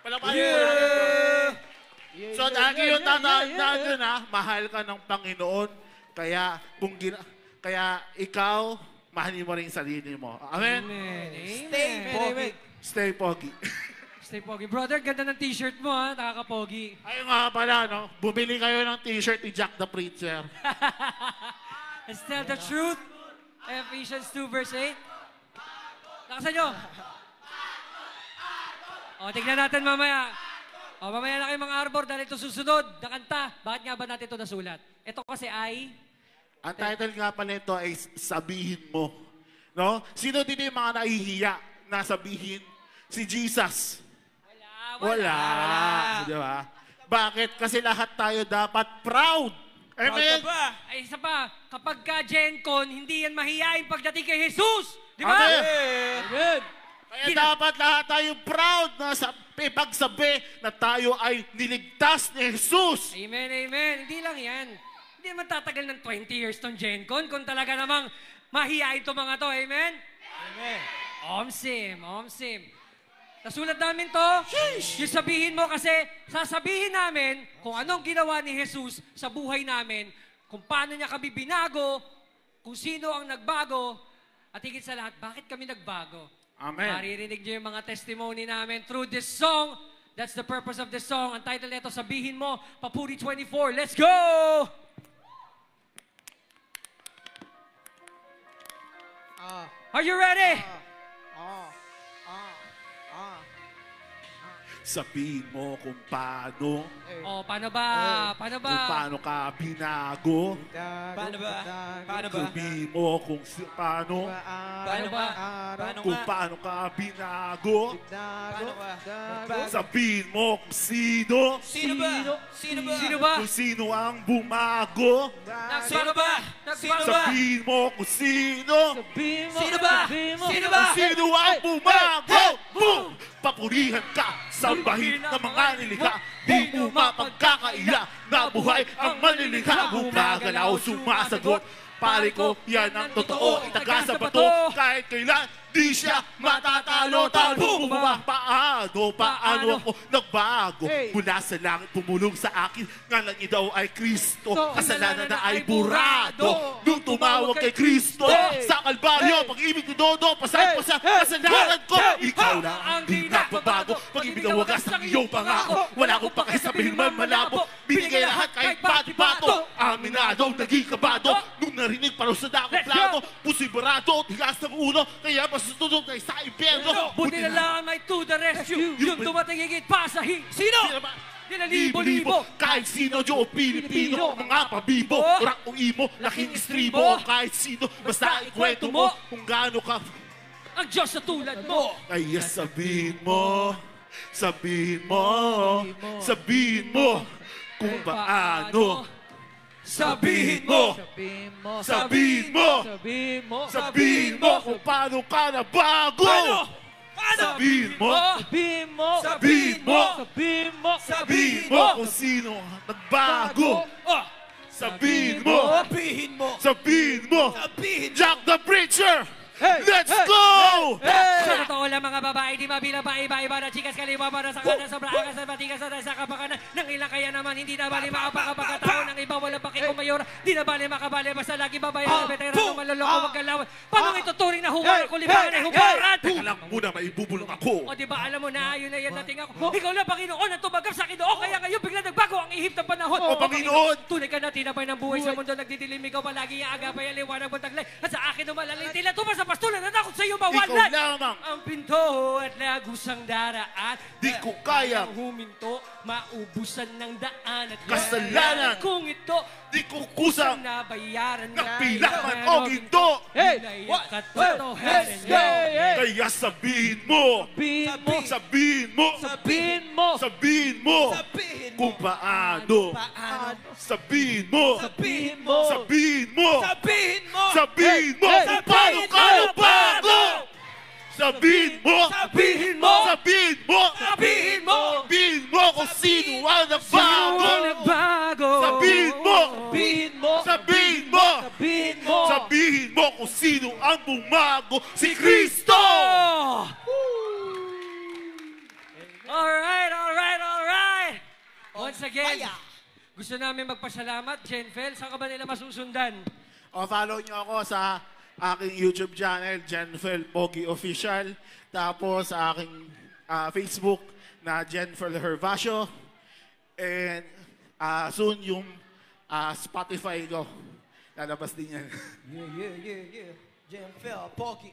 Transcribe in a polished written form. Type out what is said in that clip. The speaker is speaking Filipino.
Palakpakan mo. So, lagi yung tatandaan yun, mahal ka ng Panginoon. Kaya, kaya ikaw, mahalin mo rin yung sarili mo. Amen? Stay pogi. Stay pogi. Brother, ganda ng t-shirt mo, ha? Nakaka-pogi. Ayun nga pala, no? Bumili kayo ng t-shirt ni Jack the Preacher. Let's tell the truth. Ephesians 2 verse 8. Lakasan nyo. O, tignan natin mamaya. O, mamaya na kayo mga arbor dahil ito susunod na kanta. Bakit nga ba natin ito nasulat? Ito kasi ay... Ang title nga pala ito ay Sabihin Mo. No? Sino dito yung mga nahihiya na sabihin si Jesus? Wala. Di ba? Bakit? Kasi lahat tayo dapat proud. Amen? Ay, isa pa. Kapag ka Gen-Con, hindi yan mahihain pagdating kay Jesus. Di ba? Amen. Kaya dapat lahat tayo proud na ipagsabi na tayo ay niligtas ni Jesus. Amen, amen. Hindi lang yan. Hindi naman tatagal ng 20 years tong Gen-Con kung talaga namang mahihain itong mga to. Amen? Amen. Omsim. Nasulat namin to. Yung sabihin mo kasi sasabihin namin kung anong ginawa ni Jesus sa buhay namin, kung paano niya kami binago, kung sino ang nagbago, at higit sa lahat, bakit kami nagbago. Amen. Maririnig niyo yung mga testimony namin through this song. That's the purpose of this song. Ang title nito, Sabihin Mo, Papuri 24. Let's go! Are you ready? Sabihin mo kung paano. Oh, paano ba? Kung paano ka binago. Paano ba? Sabihin mo kung paano. Paano ba? Kung paano ka binago. Paano ba? Sabihin mo kung sino. Sino ba? Sino ba? Kung sino ang bumago. Sino ba? Sino ba? Sabihin mo kung sino. Sino ba? Sino ba? Kung sino ang bumago. Boom! Papurihan ka, sambahin ng mga nilikha. Di mo mapagkakaila na buhay ang manilikha. Gumagalaw, sumasagot. Pare ko, yan ang totoo. Itaga sa bato, kahit kailan di siya matatalo. Talbo mo paano ako nagbago. Mula sa langit, pumulong sa akin. Ngalan niya daw ay Kristo. Kasalanan na ay burado. Nung tumawag kay Kristo sa Kalbaryo, pag-ibig ko dodo, pasal-pasal, kasalanan ko. Ikaw lang ang di nagbabago. Pag-ibig na wagas ng iyong pangako. Wala akong pakisabihin man malabo. Binigay lahat kahit pati-pato. Aminado, naging kabado. Nung narinig pa rin sa dakong plano, puso'y barado, tigas ng ulo. Kaya masusunod na isa impyerno. Buti na lang may to the rescue. Yung dumating higit pa sa sino? Nila libo-libo. Kahit sino, Diyo o Pilipino. Mga pabibo, orak o imo, laking istribo. Kahit sino, basta ikwento mo kung gaano ka ang Diyos sa tulad mo. Kaya sabihin mo kung paano. Sabihin mo kung paano ka na bago. Sabihin mo kung sino nagbago. Sabihin mo Jack the Preacher. Let's go! Sa totoo lang mga babae, di mabilang pa iba-iba na chikas kaliwa para sa kanan, sobrang angas at matigas na sa kapakanan. Nang ilang kaya naman, hindi na bali makapagkatao ng iba, walang pakikumayor. Di na bali makabali, basta lagi babayan, veterano, maloloko, magkalawan. Paano ituturing na huwag ko libangan ay huwaran? Teka lang muna, maibubulong ako. O di ba alam mo na, yun na yan nating ako. Ikaw lang, Panginoon, ang tumagap sa akin doon. Kaya ngayon, bigla nagbago ang ihip ng panahon. O Panginoon! Tunay ka na tinapay ng buhay sa mundo, nagdidilim ikaw palagi ang agapay, ang liwanag mo taglay. At sa akin umalaling tila, tumas sa pastulan at ako sa iyo mawalan. Ikaw lamang ang pinto at lagusang daraan. Di ko kaya huminto, maubusan ng daan at kasalanan. Kung ito, di ko kusang nabayaran napilaman o ginto. Kaya sabihin mo kung paano. Sabihin mo kung paano ka nagbago. Sabihin mo kung sino ang nagbago. Sabihin mo kung sino ang bumago. Si Kristo! Alright, again, gusto namin magpasalamat, Jenfel. Saan ka ba nila masusundan? O, follow nyo ako sa aking YouTube channel, Jenfel Pogi Official. Tapos sa aking Facebook na Jenfel Hervasio. And soon yung Spotify ko. Lalabas din yan. Yeah. Jenfel, Pogi.